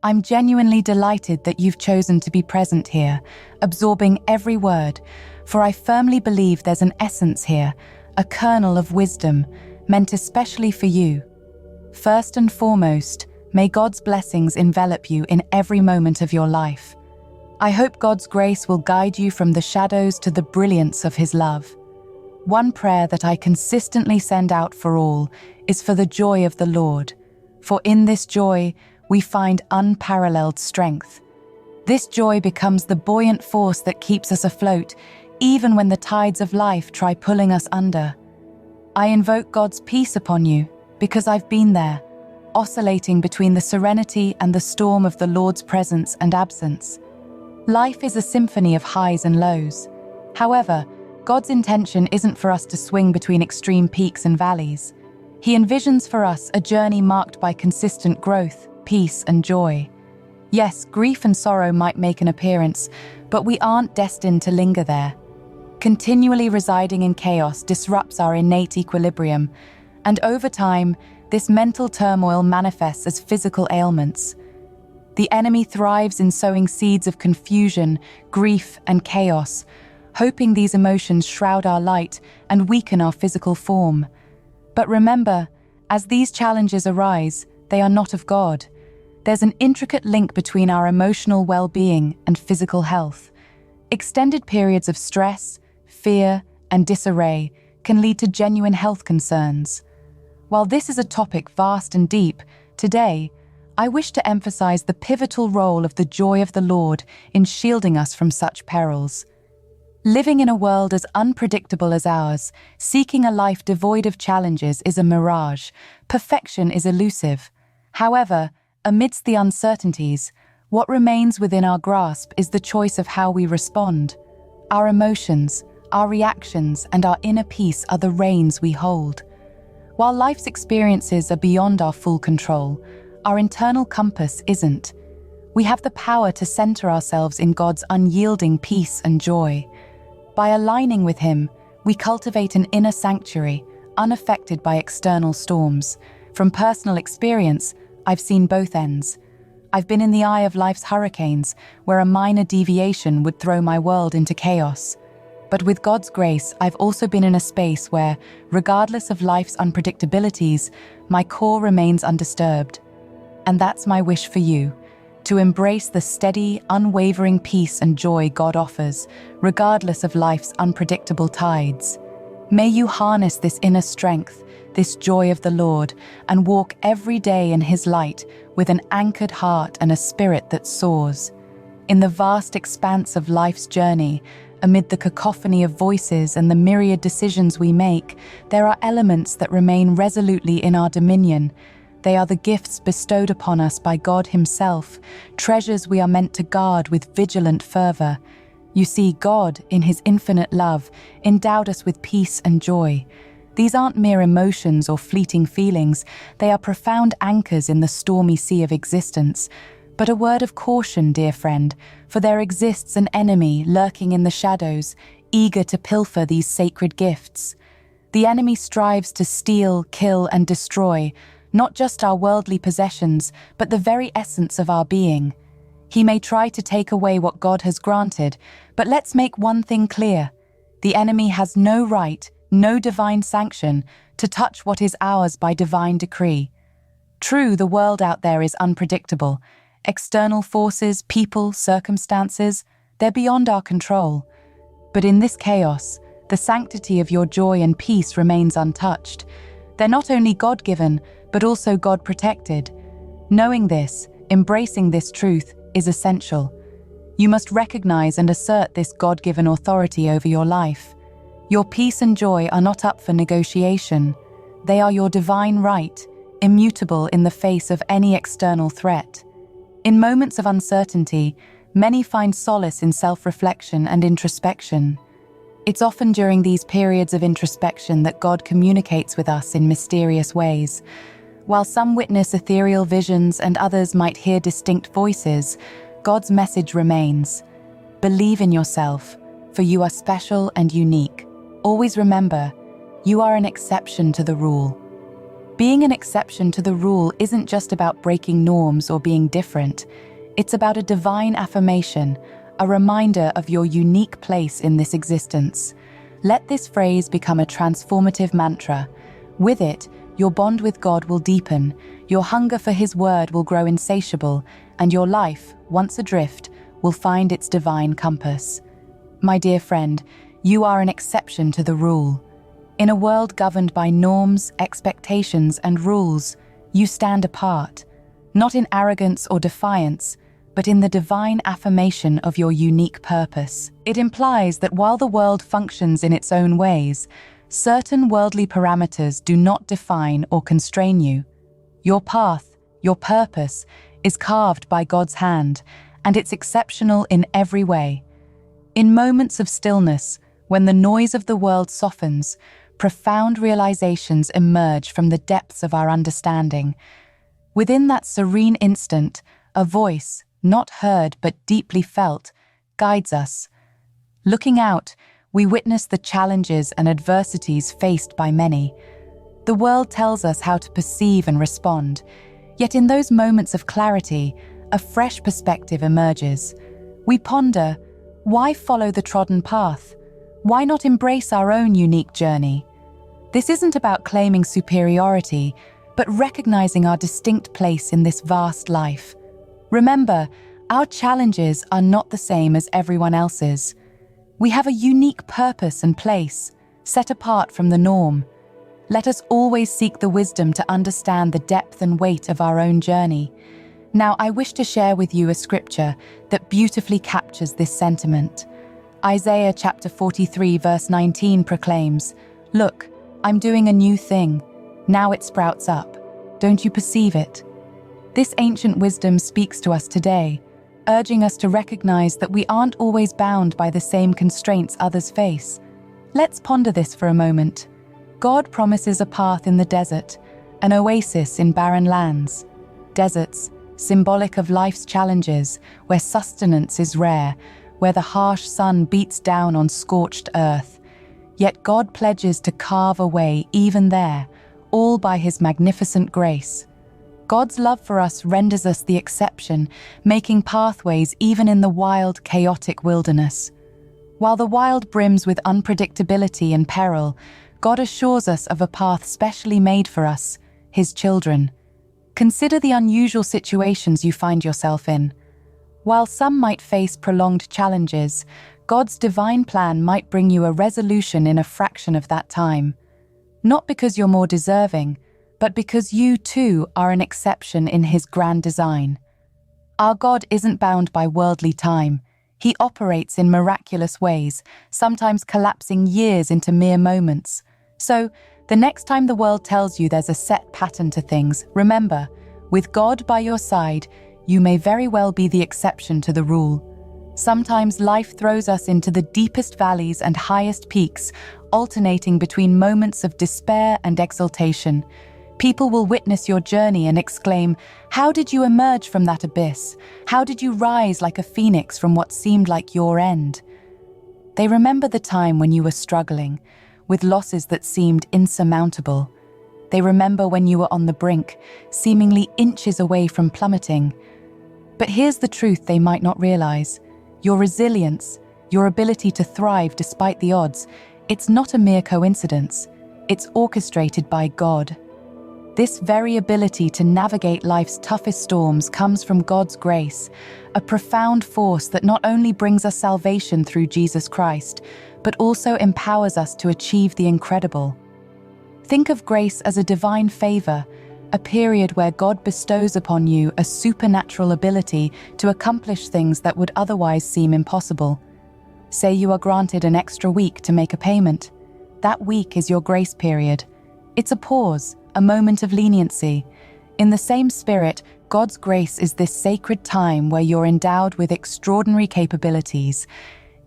I'm genuinely delighted that you've chosen to be present here, absorbing every word, for I firmly believe there's an essence here, a kernel of wisdom, meant especially for you. First and foremost, may God's blessings envelop you in every moment of your life. I hope God's grace will guide you from the shadows to the brilliance of His love. One prayer that I consistently send out for all is for the joy of the Lord, for in this joy we find unparalleled strength. This joy becomes the buoyant force that keeps us afloat, even when the tides of life try pulling us under. I invoke God's peace upon you, because I've been there, oscillating between the serenity and the storm of the Lord's presence and absence. Life is a symphony of highs and lows. However, God's intention isn't for us to swing between extreme peaks and valleys. He envisions for us a journey marked by consistent growth, peace, and joy. Yes, grief and sorrow might make an appearance, but we aren't destined to linger there. Continually residing in chaos disrupts our innate equilibrium, and over time, this mental turmoil manifests as physical ailments. The enemy thrives in sowing seeds of confusion, grief, and chaos, hoping these emotions shroud our light and weaken our physical form. But remember, as these challenges arise, they are not of God. There's an intricate link between our emotional well-being and physical health. Extended periods of stress, fear, and disarray can lead to genuine health concerns. While this is a topic vast and deep, today, I wish to emphasize the pivotal role of the joy of the Lord in shielding us from such perils. Living in a world as unpredictable as ours, seeking a life devoid of challenges is a mirage. Perfection is elusive. However, amidst the uncertainties, what remains within our grasp is the choice of how we respond. Our emotions, our reactions, and our inner peace are the reins we hold. While life's experiences are beyond our full control, our internal compass isn't. We have the power to center ourselves in God's unyielding peace and joy. By aligning with Him, we cultivate an inner sanctuary, unaffected by external storms. From personal experience, I've seen both ends. I've been in the eye of life's hurricanes, where a minor deviation would throw my world into chaos. But with God's grace, I've also been in a space where, regardless of life's unpredictabilities, my core remains undisturbed. And that's my wish for you, to embrace the steady, unwavering peace and joy God offers, regardless of life's unpredictable tides. May you harness this inner strength, this joy of the Lord, and walk every day in His light with an anchored heart and a spirit that soars. In the vast expanse of life's journey, amid the cacophony of voices and the myriad decisions we make, there are elements that remain resolutely in our dominion. They are the gifts bestowed upon us by God Himself, treasures we are meant to guard with vigilant fervor. You see, God, in His infinite love, endowed us with peace and joy. These aren't mere emotions or fleeting feelings, they are profound anchors in the stormy sea of existence. But a word of caution, dear friend, for there exists an enemy lurking in the shadows, eager to pilfer these sacred gifts. The enemy strives to steal, kill, and destroy, not just our worldly possessions, but the very essence of our being. He may try to take away what God has granted, but let's make one thing clear. The enemy has no right, no divine sanction, to touch what is ours by divine decree. True, the world out there is unpredictable. External forces, people, circumstances, they're beyond our control. But in this chaos, the sanctity of your joy and peace remains untouched. They're not only God-given, but also God-protected. Knowing this, embracing this truth, is essential. You must recognize and assert this God-given authority over your life. Your peace and joy are not up for negotiation. They are your divine right, immutable in the face of any external threat. In moments of uncertainty, many find solace in self-reflection and introspection. It's often during these periods of introspection that God communicates with us in mysterious ways. While some witness ethereal visions and others might hear distinct voices, God's message remains. Believe in yourself, for you are special and unique. Always remember, you are an exception to the rule. Being an exception to the rule isn't just about breaking norms or being different. It's about a divine affirmation, a reminder of your unique place in this existence. Let this phrase become a transformative mantra. With it, your bond with God will deepen, your hunger for His word will grow insatiable, and your life, once adrift, will find its divine compass. My dear friend, you are an exception to the rule. In a world governed by norms, expectations, and rules, you stand apart, not in arrogance or defiance, but in the divine affirmation of your unique purpose. It implies that while the world functions in its own ways, certain worldly parameters do not define or constrain you. Your path, your purpose, is carved by God's hand, and it's exceptional in every way. In moments of stillness, when the noise of the world softens, profound realizations emerge from the depths of our understanding. Within that serene instant, a voice, not heard but deeply felt, guides us. Looking out, we witness the challenges and adversities faced by many. The world tells us how to perceive and respond, yet in those moments of clarity, a fresh perspective emerges. We ponder, why follow the trodden path? Why not embrace our own unique journey? This isn't about claiming superiority, but recognizing our distinct place in this vast life. Remember, our challenges are not the same as everyone else's. We have a unique purpose and place, set apart from the norm. Let us always seek the wisdom to understand the depth and weight of our own journey. Now, I wish to share with you a scripture that beautifully captures this sentiment. Isaiah chapter 43 verse 19 proclaims, "Look, I'm doing a new thing. Now it sprouts up. Don't you perceive it?" This ancient wisdom speaks to us today, urging us to recognize that we aren't always bound by the same constraints others face. Let's ponder this for a moment. God promises a path in the desert, an oasis in barren lands. Deserts, symbolic of life's challenges, where sustenance is rare, where the harsh sun beats down on scorched earth. Yet God pledges to carve a way even there, all by His magnificent grace. God's love for us renders us the exception, making pathways even in the wild, chaotic wilderness. While the wild brims with unpredictability and peril, God assures us of a path specially made for us, His children. Consider the unusual situations you find yourself in. While some might face prolonged challenges, God's divine plan might bring you a resolution in a fraction of that time. Not because you're more deserving, but because you too are an exception in His grand design. Our God isn't bound by worldly time. He operates in miraculous ways, sometimes collapsing years into mere moments. So, the next time the world tells you there's a set pattern to things, remember, with God by your side, you may very well be the exception to the rule. Sometimes life throws us into the deepest valleys and highest peaks, alternating between moments of despair and exultation. People will witness your journey and exclaim, "How did you emerge from that abyss? How did you rise like a phoenix from what seemed like your end?" They remember the time when you were struggling, with losses that seemed insurmountable. They remember when you were on the brink, seemingly inches away from plummeting. But here's the truth they might not realize. Your resilience, your ability to thrive despite the odds, it's not a mere coincidence. It's orchestrated by God. This very ability to navigate life's toughest storms comes from God's grace, a profound force that not only brings us salvation through Jesus Christ, but also empowers us to achieve the incredible. Think of grace as a divine favor, a period where God bestows upon you a supernatural ability to accomplish things that would otherwise seem impossible. Say you are granted an extra week to make a payment. That week is your grace period. It's a pause, a moment of leniency. In the same spirit, God's grace is this sacred time where you're endowed with extraordinary capabilities.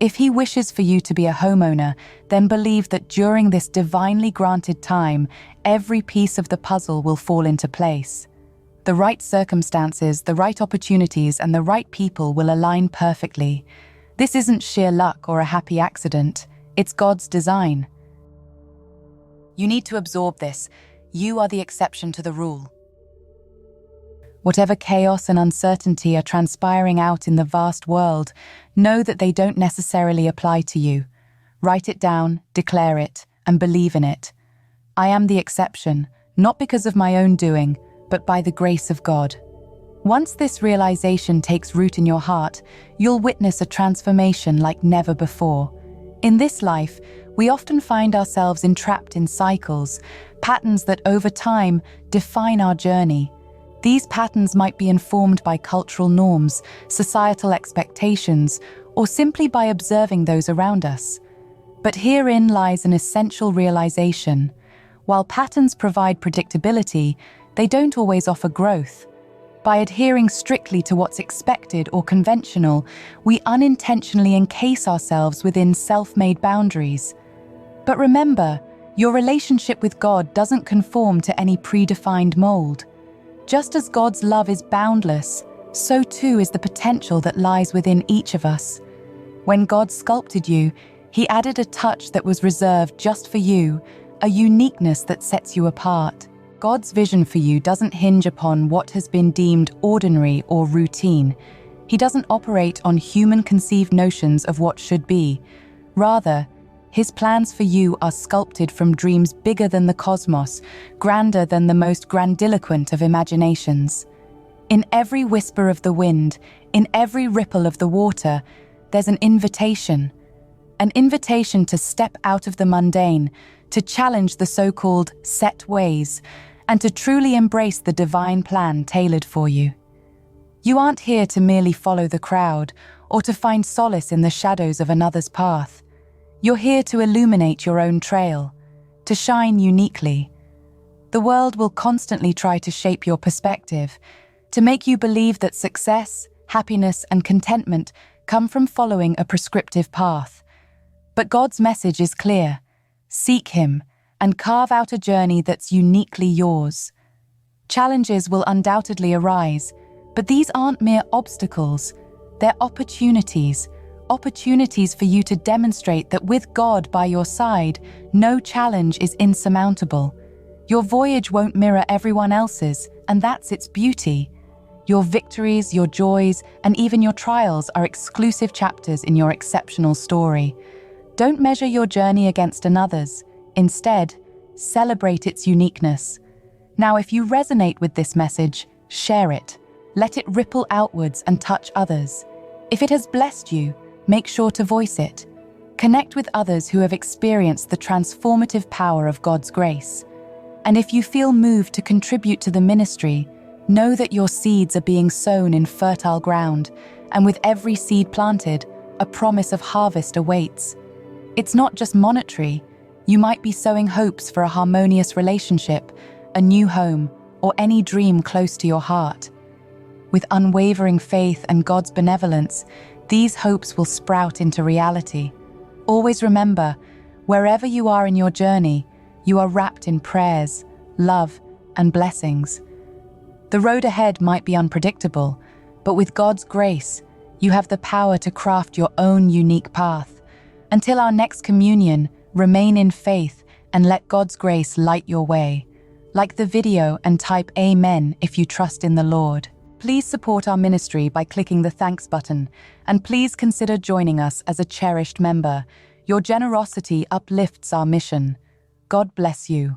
If He wishes for you to be a homeowner, then believe that during this divinely granted time, every piece of the puzzle will fall into place. The right circumstances, the right opportunities, and the right people will align perfectly. This isn't sheer luck or a happy accident. It's God's design. You need to absorb this. You are the exception to the rule. Whatever chaos and uncertainty are transpiring out in the vast world, know that they don't necessarily apply to you. Write it down, declare it, and believe in it. I am the exception, not because of my own doing, but by the grace of God. Once this realization takes root in your heart, you'll witness a transformation like never before. In this life, we often find ourselves entrapped in cycles, patterns that over time define our journey. These patterns might be informed by cultural norms, societal expectations, or simply by observing those around us. But herein lies an essential realization. While patterns provide predictability, they don't always offer growth. By adhering strictly to what's expected or conventional, we unintentionally encase ourselves within self-made boundaries. But remember, your relationship with God doesn't conform to any predefined mold. Just as God's love is boundless, so too is the potential that lies within each of us. When God sculpted you, He added a touch that was reserved just for you, a uniqueness that sets you apart. God's vision for you doesn't hinge upon what has been deemed ordinary or routine. He doesn't operate on human-conceived notions of what should be. Rather, His plans for you are sculpted from dreams bigger than the cosmos, grander than the most grandiloquent of imaginations. In every whisper of the wind, in every ripple of the water, there's an invitation to step out of the mundane, to challenge the so-called set ways, and to truly embrace the divine plan tailored for you. You aren't here to merely follow the crowd or to find solace in the shadows of another's path. You're here to illuminate your own trail, to shine uniquely. The world will constantly try to shape your perspective, to make you believe that success, happiness, and contentment come from following a prescriptive path. But God's message is clear. Seek Him and carve out a journey that's uniquely yours. Challenges will undoubtedly arise, but these aren't mere obstacles. They're opportunities for you to demonstrate that with God by your side, no challenge is insurmountable. Your voyage won't mirror everyone else's, and that's its beauty. Your victories, your joys, and even your trials are exclusive chapters in your exceptional story. Don't measure your journey against another's. Instead, celebrate its uniqueness. Now, if you resonate with this message, share it. Let it ripple outwards and touch others. If it has blessed you, make sure to voice it. Connect with others who have experienced the transformative power of God's grace. And if you feel moved to contribute to the ministry, know that your seeds are being sown in fertile ground, and with every seed planted, a promise of harvest awaits. It's not just monetary. You might be sowing hopes for a harmonious relationship, a new home, or any dream close to your heart. With unwavering faith and God's benevolence, these hopes will sprout into reality. Always remember, wherever you are in your journey, you are wrapped in prayers, love, and blessings. The road ahead might be unpredictable, but with God's grace, you have the power to craft your own unique path. Until our next communion, remain in faith and let God's grace light your way. Like the video and type Amen if you trust in the Lord. Please support our ministry by clicking the thanks button, and please consider joining us as a cherished member. Your generosity uplifts our mission. God bless you.